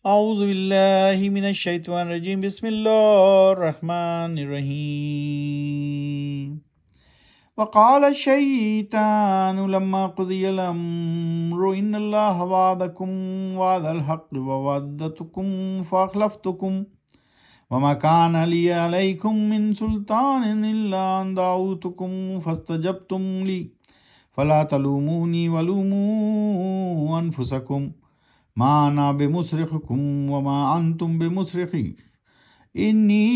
اعوذ باللہ من الشیطان الرجیم، بسم اللہ الرحمن الرحیم۔ وقال الشیطان لما قضی الامر ان اللہ وعدکم وعد الحق ووعدتکم فاخلفتکم وما كان لي عليكم من سلطان إلا أن دعوتكم فاستجبتم لي فلا تلوموني ولوموا أنفسكم ما أنا بمصرخكم وما أنتم بمصرخي إني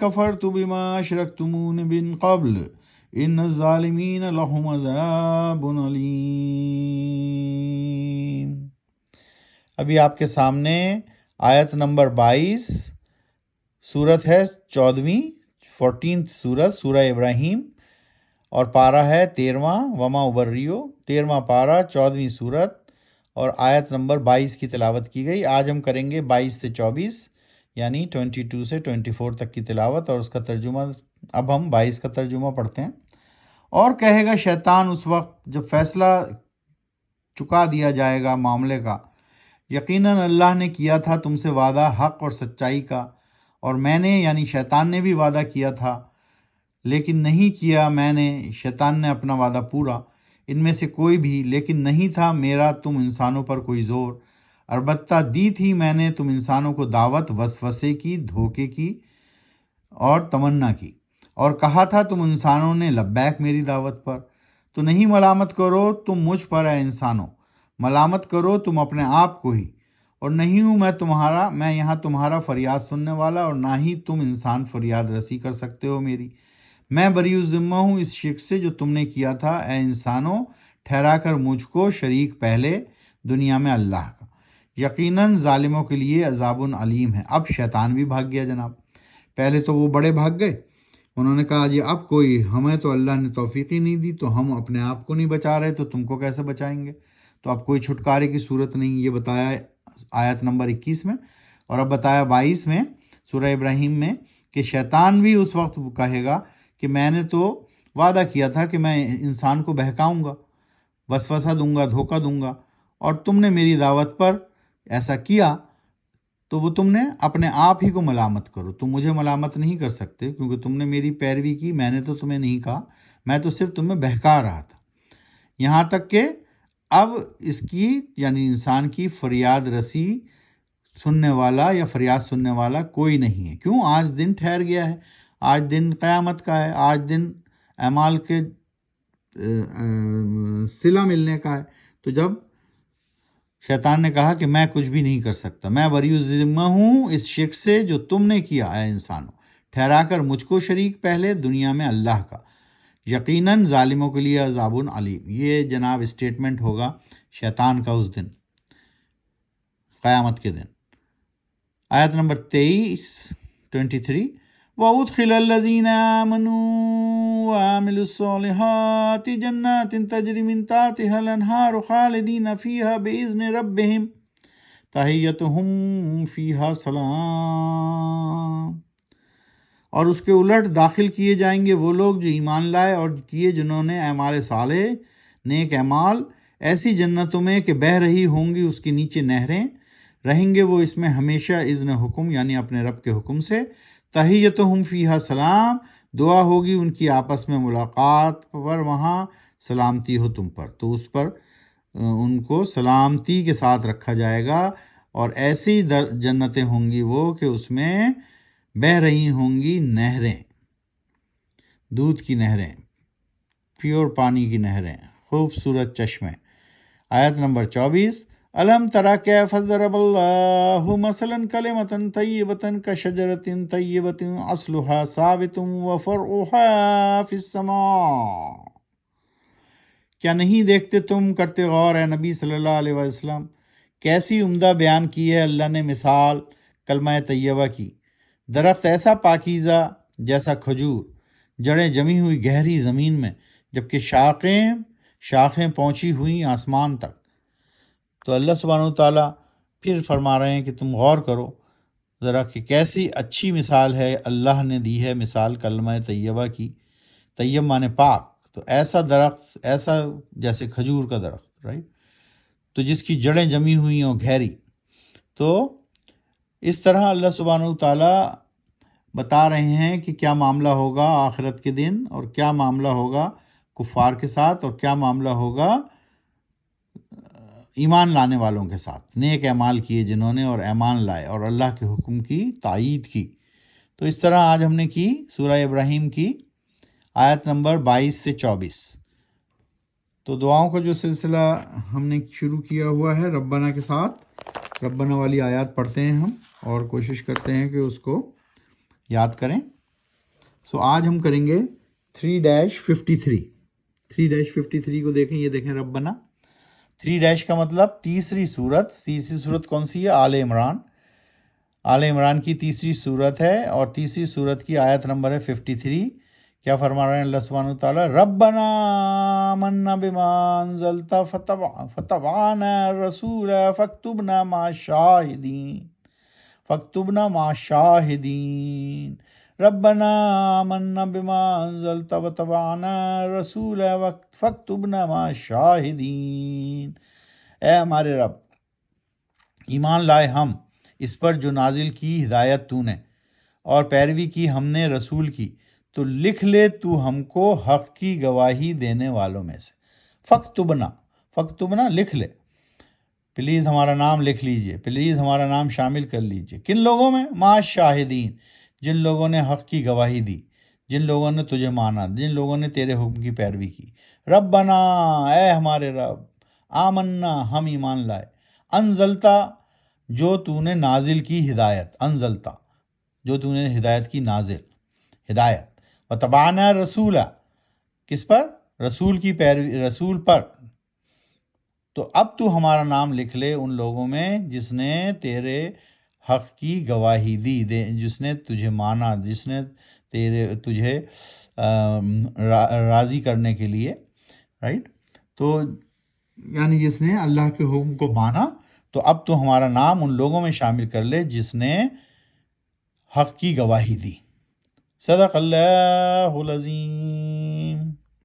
كفرت بما أشركتمون من قبل إن الظالمين لهم عذاب أليم۔ ابھی آپ کے سامنے آیت نمبر 22 سورت ہے 14ویں سورت سورہ ابراہیم، اور پارہ ہے 13واں، وما ابریو 13واں پارہ 14ویں سورت، اور آیت نمبر 22 کی تلاوت کی گئی۔ آج ہم کریں گے 22 سے 24 یعنی 22 سے 24 تک کی تلاوت اور اس کا ترجمہ۔ اب ہم 22 کا ترجمہ پڑھتے ہیں۔ اور کہے گا شیطان اس وقت جب فیصلہ چکا دیا جائے گا معاملے کا، یقیناً اللہ نے کیا تھا تم سے وعدہ حق اور سچائی کا، اور میں نے یعنی شیطان نے بھی وعدہ کیا تھا لیکن نہیں کیا میں نے، شیطان نے اپنا وعدہ پورا، ان میں سے کوئی بھی، لیکن نہیں تھا میرا تم انسانوں پر کوئی زور، البتہ دی تھی میں نے تم انسانوں کو دعوت وسوسے کی، دھوکے کی اور تمنا کی، اور کہا تھا تم انسانوں نے لبیک میری دعوت پر۔ تو نہیں ملامت کرو تم مجھ پر اے انسانوں، ملامت کرو تم اپنے آپ کو ہی، اور نہیں ہوں میں یہاں تمہارا فریاد سننے والا، اور نہ ہی تم انسان فریاد رسی کر سکتے ہو میری۔ میں بری الذمہ ہوں اس شرک سے جو تم نے کیا تھا اے انسانوں، ٹھہرا کر مجھ کو شریک پہلے دنیا میں اللہ کا، یقیناً ظالموں کے لیے عذاب علیم ہے۔ اب شیطان بھی بھاگ گیا جناب۔ پہلے تو وہ بڑے بھاگ گئے، انہوں نے کہا جی اب کوئی، ہمیں تو اللہ نے توفیق ہی نہیں دی، تو ہم اپنے آپ کو نہیں بچا رہے تو تم کو کیسے بچائیں گے، تو اب کوئی چھٹکارے کی صورت نہیں۔ یہ بتایا آیت نمبر 21 میں، اور اب بتایا 22 میں سورہ ابراہیم میں کہ شیطان بھی اس وقت کہے گا کہ میں نے تو وعدہ کیا تھا کہ میں انسان کو بہکاؤں گا، وسوسہ دوں گا، دھوکہ دوں گا، اور تم نے میری دعوت پر ایسا کیا، تو وہ تم نے اپنے آپ ہی کو ملامت کرو، تم مجھے ملامت نہیں کر سکتے کیونکہ تم نے میری پیروی کی، میں نے تو تمہیں نہیں کہا، میں تو صرف تمہیں بہکا رہا تھا۔ یہاں تک کہ اب اس کی یعنی انسان کی فریاد رسی سننے والا یا فریاد سننے والا کوئی نہیں ہے۔ کیوں؟ آج دن ٹھہر گیا ہے، آج دن قیامت کا ہے، آج دن اعمال کے صلہ ملنے کا ہے۔ تو جب شیطان نے کہا کہ میں کچھ بھی نہیں کر سکتا، میں بری الذمہ ہوں اس شرک سے جو تم نے کیا اے انسانوں، ٹھہرا کر مجھ کو شریک پہلے دنیا میں اللہ کا، یقیناً ظالموں کے لیے عذاب علیم۔ یہ جناب اسٹیٹمنٹ ہوگا شیطان کا اس دن، قیامت کے دن۔ آیت نمبر 23 وَأُدْخِلَ الَّذِينَ آمَنُوا وَعَمِلُوا الصَّالِحَاتِ جَنَّاتٍ تَجْرِي مِن تَحْتِهَا الْأَنْهَارُ خَالِدِينَ فِيهَا بِإِذْنِ رَبِّهِمْ تَحِيَّتُهُمْ فِيهَا سَلَامٌ۔ اور اس کے الٹ داخل کیے جائیں گے وہ لوگ جو ایمان لائے اور کیے جنہوں نے اعمال صالح، نیک اعمال، ایسی جنتوں میں کہ بہہ رہی ہوں گی اس کے نیچے نہریں، رہیں گے وہ اس میں ہمیشہ اذن حکم یعنی اپنے رب کے حکم سے۔ تحیتہم فیہا سلام، دعا ہوگی ان کی آپس میں ملاقات پر وہاں سلامتی ہو تم پر، تو اس پر ان کو سلامتی کے ساتھ رکھا جائے گا، اور ایسی جنتیں ہوں گی وہ کہ اس میں بہہ رہی ہوں گی نہریں، دودھ کی نہریں، پیور پانی کی نہریں، خوبصورت چشمے۔ آیت نمبر 24 الم تری کیف ضرب اللہ مثلا کلمۃ طیبۃ کشجرۃ طیبۃ اصلها ثابت وفرعها فی السماء۔ کیا نہیں دیکھتے تم، کرتے غور اے نبی صلی اللہ علیہ وسلم، کیسی عمدہ بیان کی ہے اللہ نے مثال کلمہ طیبہ کی، درخت ایسا پاکیزہ جیسا کھجور، جڑیں جمی ہوئی گہری زمین میں، جبکہ شاخیں پہنچی ہوئی آسمان تک۔ تو اللہ سبحانہ وتعالیٰ پھر فرما رہے ہیں کہ تم غور کرو ذرا کہ کیسی اچھی مثال ہے اللہ نے دی ہے مثال کلمہ طیبہ کی۔ طیب معنی پاک، تو ایسا درخت، ایسا جیسے کھجور کا درخت، رائٹ، تو جس کی جڑیں جمی ہوئی ہوں گہری، تو اس طرح اللہ سبحانہ و تعالیٰ بتا رہے ہیں کہ کیا معاملہ ہوگا آخرت کے دن، اور کیا معاملہ ہوگا کفار کے ساتھ، اور کیا معاملہ ہوگا ایمان لانے والوں کے ساتھ، نیک اعمال کیے جنہوں نے اور ایمان لائے اور اللہ کے حکم کی تائید کی۔ تو اس طرح آج ہم نے کی سورہ ابراہیم کی آیت نمبر 22 سے 24۔ تو دعاؤں کا جو سلسلہ ہم نے شروع کیا ہوا ہے ربنا کے ساتھ، ربنا والی آیات پڑھتے ہیں ہم اور کوشش کرتے ہیں کہ اس کو یاد کریں۔ آج ہم کریں گے 3-53۔ 3-53 کو دیکھیں، یہ دیکھیں ربنا 3 کا مطلب تیسری صورت کون سی ہے؟ آل عمران۔ آل عمران کی تیسری صورت ہے، اور تیسری صورت کی آیت نمبر ہے 53۔ کیا فرما رہے ہیں اللہ سبحانہ وتعالیٰ؟ ربنا آمنا بما انزلت فتبعنا الرسول فاکتبنا مع الشاہدین ربنا آمنا بما انزلت وتبعنا الرسول فاکتبنا مع الشاہدین۔ اے ہمارے رب، ایمان لائے ہم اس پر جو نازل کی ہدایت تو نے، اور پیروی کی ہم نے رسول کی، تو لکھ لے تو ہم کو حق کی گواہی دینے والوں میں سے۔ فاکتبنا لکھ لے، پلیز ہمارا نام لکھ لیجئے، پلیز ہمارا نام شامل کر لیجئے۔ کن لوگوں میں؟ مع الشاہدین، جن لوگوں نے حق کی گواہی دی، جن لوگوں نے تجھے مانا، جن لوگوں نے تیرے حکم کی پیروی کی۔ ربنا، اے ہمارے رب، آمنا، ہم ایمان لائے، انزلتا، جو تو نے نازل کی ہدایت، انزلتا، جو تو نے ہدایت کی ہدایت، وتبعنا رسول، کس پر؟ رسول کی پیروی، رسول پر۔ تو اب تو ہمارا نام لکھ لے ان لوگوں میں جس نے تیرے حق کی گواہی دی، جس نے تجھے مانا، جس نے تجھے راضی کرنے کے لیے، رائٹ؟ تو یعنی جس نے اللہ کے حکم کو مانا، تو اب تو ہمارا نام ان لوگوں میں شامل کر لے جس نے حق کی گواہی دی۔ صدق اللہ العظیم۔